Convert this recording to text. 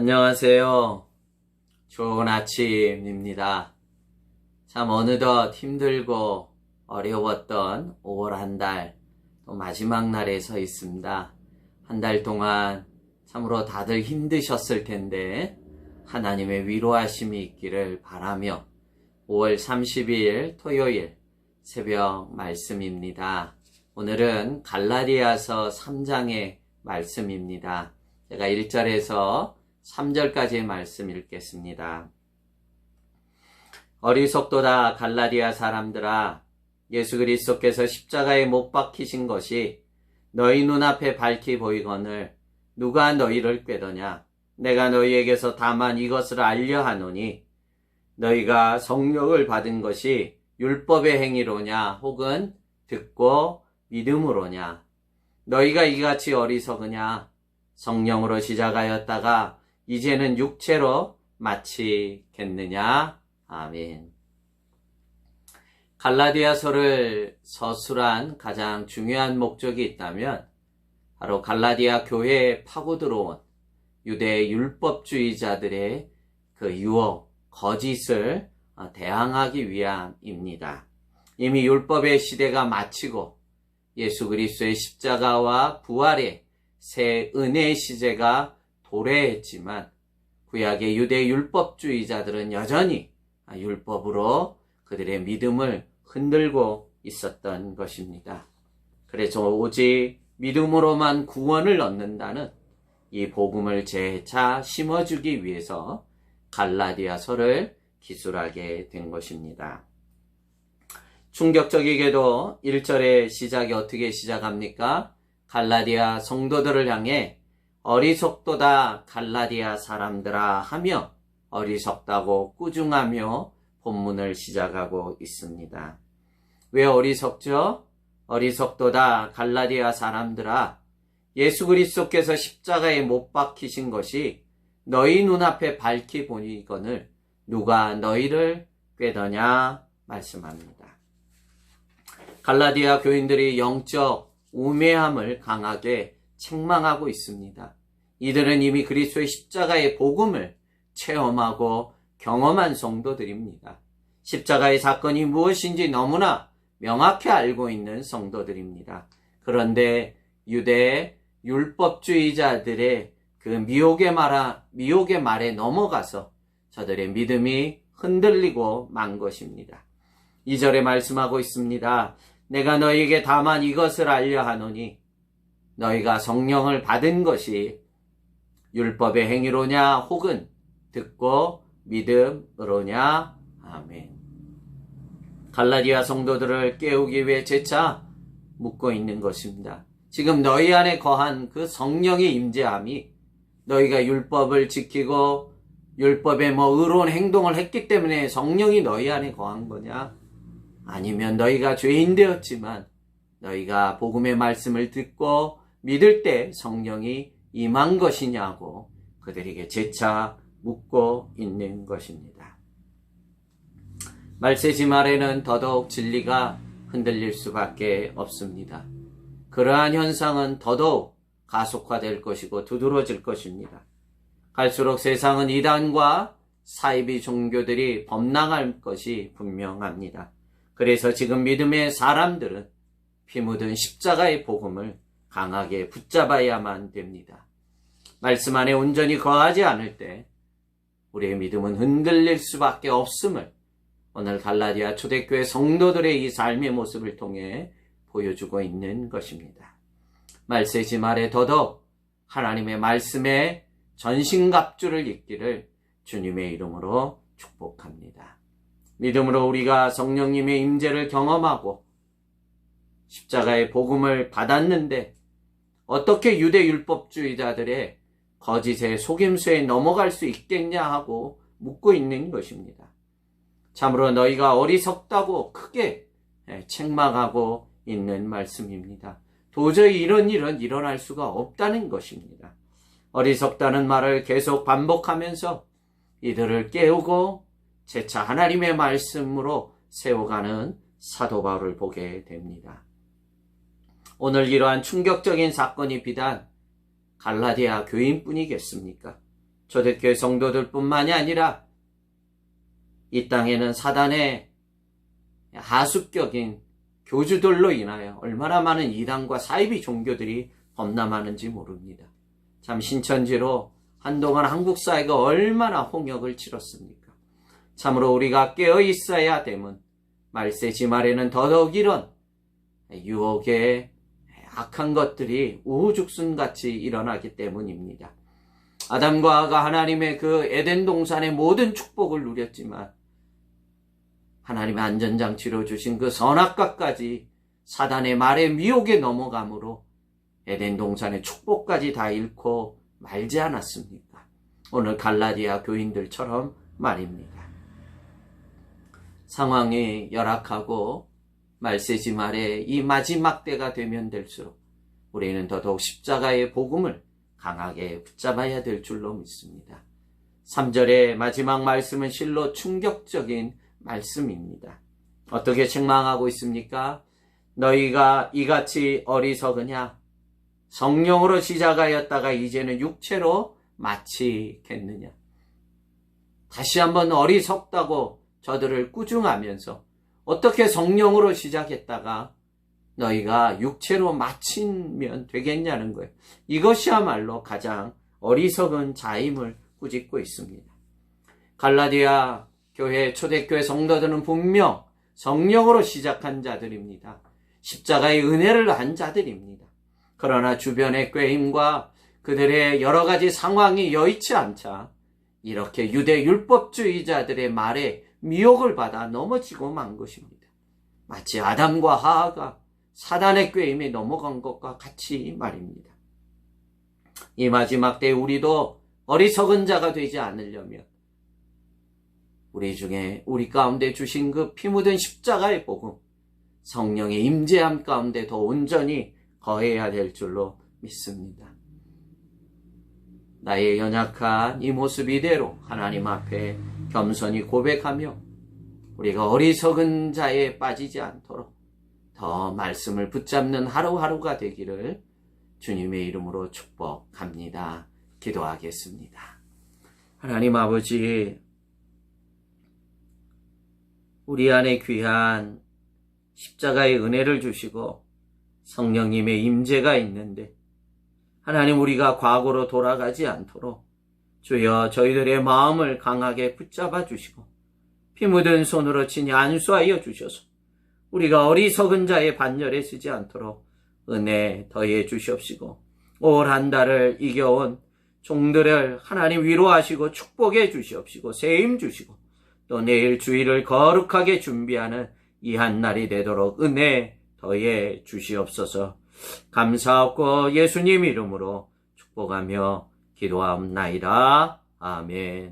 안녕하세요. 좋은 아침입니다. 참 어느덧 힘들고 어려웠던 5월 한 달, 또 마지막 날에 서 있습니다. 한 달 동안 참으로 다들 힘드셨을 텐데 하나님의 위로하심이 있기를 바라며 5월 30일 토요일 새벽 말씀입니다. 오늘은 갈라디아서 3장의 말씀입니다. 제가 1절에서 3절까지의 말씀 읽겠습니다. 어리석도다 갈라디아 사람들아, 예수 그리스도께서 십자가에 못 박히신 것이 너희 눈앞에 밝히 보이거늘 누가 너희를 꾀더냐? 내가 너희에게서 다만 이것을 알려 하노니 너희가 성령을 받은 것이 율법의 행위로냐 혹은 듣고 믿음으로냐? 너희가 이같이 어리석으냐? 성령으로 시작하였다가 이제는 육체로 마치겠느냐? 아멘. 갈라디아서를 서술한 가장 중요한 목적이 있다면 바로 갈라디아 교회에 파고 들어온 유대 율법주의자들의 그 유혹, 거짓을 대항하기 위함입니다. 이미 율법의 시대가 마치고 예수 그리스도의 십자가와 부활의 새 은혜의 시제가 도래했지만 구약의 유대 율법주의자들은 여전히 율법으로 그들의 믿음을 흔들고 있었던 것입니다. 그래서 오직 믿음으로만 구원을 얻는다는 이 복음을 재차 심어주기 위해서 갈라디아서를 기술하게 된 것입니다. 충격적이게도 1절의 시작이 어떻게 시작합니까? 갈라디아 성도들을 향해 어리석도다 갈라디아 사람들아 하며 어리석다고 꾸중하며 본문을 시작하고 있습니다. 왜 어리석죠? 어리석도다 갈라디아 사람들아, 예수 그리스도께서 십자가에 못 박히신 것이 너희 눈앞에 밝히 보이거늘 누가 너희를 꾀더냐 말씀합니다. 갈라디아 교인들이 영적 우매함을 강하게 책망하고 있습니다. 이들은 이미 그리스도의 십자가의 복음을 체험하고 경험한 성도들입니다. 십자가의 사건이 무엇인지 너무나 명확히 알고 있는 성도들입니다. 그런데 유대 율법주의자들의 그 미혹의 말에 넘어가서 저들의 믿음이 흔들리고 만 것입니다. 2절에 말씀하고 있습니다. 내가 너희에게 다만 이것을 알려 하노니 너희가 성령을 받은 것이 율법의 행위로냐 혹은 듣고 믿음으로냐. 아멘. 갈라디아 성도들을 깨우기 위해 재차 묻고 있는 것입니다. 지금 너희 안에 거한 그 성령의 임재함이 너희가 율법을 지키고 율법에 의로운 행동을 했기 때문에 성령이 너희 안에 거한 거냐? 아니면 너희가 죄인 되었지만 너희가 복음의 말씀을 듣고 믿을 때 성령이 임한 것이냐고 그들에게 재차 묻고 있는 것입니다. 말세지 말에는 더더욱 진리가 흔들릴 수밖에 없습니다. 그러한 현상은 더더욱 가속화될 것이고 두드러질 것입니다. 갈수록 세상은 이단과 사이비 종교들이 범람할 것이 분명합니다. 그래서 지금 믿음의 사람들은 피 묻은 십자가의 복음을 강하게 붙잡아야만 됩니다. 말씀 안에 온전히 거하지 않을 때 우리의 믿음은 흔들릴 수밖에 없음을 오늘 갈라디아 초대교회 성도들의 이 삶의 모습을 통해 보여주고 있는 것입니다. 말세지 말에 더더욱 하나님의 말씀에 전신갑주를 입기를 주님의 이름으로 축복합니다. 믿음으로 우리가 성령님의 임재를 경험하고 십자가의 복음을 받았는데 어떻게 유대 율법주의자들의 거짓의 속임수에 넘어갈 수 있겠냐 하고 묻고 있는 것입니다. 참으로 너희가 어리석다고 크게 책망하고 있는 말씀입니다. 도저히 이런 일은 일어날 수가 없다는 것입니다. 어리석다는 말을 계속 반복하면서 이들을 깨우고 재차 하나님의 말씀으로 세워가는 사도 바울을 보게 됩니다. 오늘 이러한 충격적인 사건이 비단 갈라디아 교인뿐이겠습니까? 초대교회 성도들뿐만이 아니라 이 땅에는 사단의 하수격인 교주들로 인하여 얼마나 많은 이단과 사이비 종교들이 범람하는지 모릅니다. 참 신천지로 한동안 한국 사회가 얼마나 홍역을 치렀습니까? 참으로 우리가 깨어 있어야 됨은 말세지 말에는 더더욱 이런 유혹의 악한 것들이 우후죽순같이 일어나기 때문입니다. 아담과 하와가 하나님의 그 에덴 동산의 모든 축복을 누렸지만 하나님의 안전장치로 주신 그 선악과까지 사단의 말에 미혹에 넘어감으로 에덴 동산의 축복까지 다 잃고 말지 않았습니까? 오늘 갈라디아 교인들처럼 말입니다. 상황이 열악하고 말세지 말에 이 마지막 때가 되면 될수록 우리는 더더욱 십자가의 복음을 강하게 붙잡아야 될 줄로 믿습니다. 3절의 마지막 말씀은 실로 충격적인 말씀입니다. 어떻게 책망하고 있습니까? 너희가 이같이 어리석으냐? 성령으로 시작하였다가 이제는 육체로 마치겠느냐? 다시 한번 어리석다고 저들을 꾸중하면서 어떻게 성령으로 시작했다가 너희가 육체로 마치면 되겠냐는 거예요. 이것이야말로 가장 어리석은 자임을 꾸짖고 있습니다. 갈라디아 교회 초대교회 성도들은 분명 성령으로 시작한 자들입니다. 십자가의 은혜를 한 자들입니다. 그러나 주변의 꾀임과 그들의 여러 가지 상황이 여의치 않자 이렇게 유대 율법주의자들의 말에 미혹을 받아 넘어지고 만 것입니다. 마치 아담과 하와가 사단의 꾀임에 넘어간 것과 같이 말입니다. 이 마지막 때에 우리도 어리석은 자가 되지 않으려면 우리 가운데 주신 그 피 묻은 십자가의 복음, 성령의 임재함 가운데 더 온전히 거해야 될 줄로 믿습니다. 나의 연약한 이 모습 이대로 하나님 앞에 겸손히 고백하며 우리가 어리석은 자에 빠지지 않도록 더 말씀을 붙잡는 하루하루가 되기를 주님의 이름으로 축복합니다. 기도하겠습니다. 하나님 아버지, 우리 안에 귀한 십자가의 은혜를 주시고 성령님의 임재가 있는데 하나님, 우리가 과거로 돌아가지 않도록 주여 저희들의 마음을 강하게 붙잡아 주시고 피 묻은 손으로 친히 안수하여 주셔서 우리가 어리석은 자의 반열에 서지 않도록 은혜 더해 주시옵시고 올 한 달을 이겨온 종들을 하나님 위로하시고 축복해 주시옵시고 세임 주시고 또 내일 주일을 거룩하게 준비하는 이 한 날이 되도록 은혜 더해 주시옵소서. 감사하고 예수님 이름으로 축복하며 기도하옵나이다. 아멘.